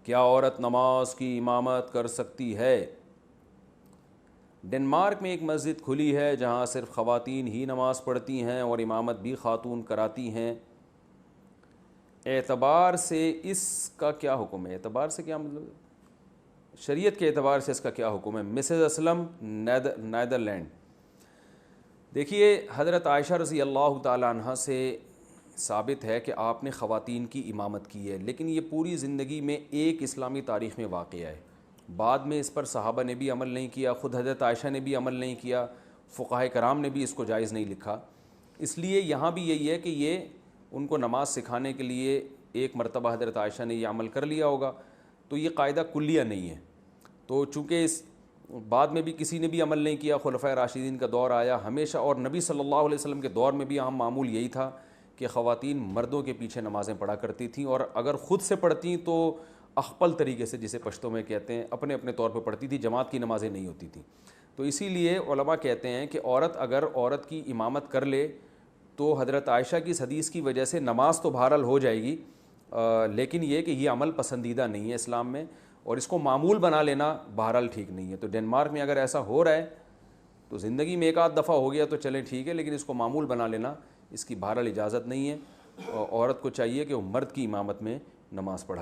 کیا عورت نماز کی امامت کر سکتی ہے؟ ڈنمارک میں ایک مسجد کھلی ہے جہاں صرف خواتین ہی نماز پڑھتی ہیں اور امامت بھی خاتون کراتی ہیں۔ اعتبار سے اس کا کیا حکم ہے؟ اعتبار سے کیا مطلب؟ شریعت کے اعتبار سے اس کا کیا حکم ہے؟ Mrs Aslam, Netherland. دیکھیے، حضرت عائشہ رضی اللہ تعالیٰ عنہ سے ثابت ہے کہ آپ نے خواتین کی امامت کی ہے، لیکن یہ پوری زندگی میں ایک اسلامی تاریخ میں واقعہ ہے۔ بعد میں اس پر صحابہ نے بھی عمل نہیں کیا، خود حضرت عائشہ نے بھی عمل نہیں کیا، فقہاء کرام نے بھی اس کو جائز نہیں لکھا۔ اس لیے یہاں بھی یہی ہے کہ یہ ان کو نماز سکھانے کے لیے ایک مرتبہ حضرت عائشہ نے یہ عمل کر لیا ہوگا، تو یہ قاعدہ کلیہ نہیں ہے۔ تو چونکہ اس بعد میں بھی کسی نے بھی عمل نہیں کیا، خلفائے راشدین کا دور آیا ہمیشہ، اور نبی صلی اللہ علیہ وسلم کے دور میں بھی عام معمول یہی تھا کہ خواتین مردوں کے پیچھے نمازیں پڑھا کرتی تھیں، اور اگر خود سے پڑھتیں تو اخپل طریقے سے، جسے پشتو میں کہتے ہیں، اپنے اپنے طور پہ پڑھتی تھی، جماعت کی نمازیں نہیں ہوتی تھیں۔ تو اسی لیے علماء کہتے ہیں کہ اگر عورت کی امامت کر لے تو حضرت عائشہ کی اس حدیث کی وجہ سے نماز تو بہرحال ہو جائے گی، لیکن یہ کہ یہ عمل پسندیدہ نہیں ہے اسلام میں، اور اس کو معمول بنا لینا بہرحال ٹھیک نہیں ہے۔ تو ڈنمارک میں اگر ایسا ہو رہا ہے تو زندگی میں ایک آدھ دفعہ ہو گیا تو چلیں ٹھیک ہے، لیکن اس کو معمول بنا لینا اس کی بہرحال اجازت نہیں ہے۔ عورت کو چاہیے کہ وہ مرد کی امامت میں نماز پڑھا۔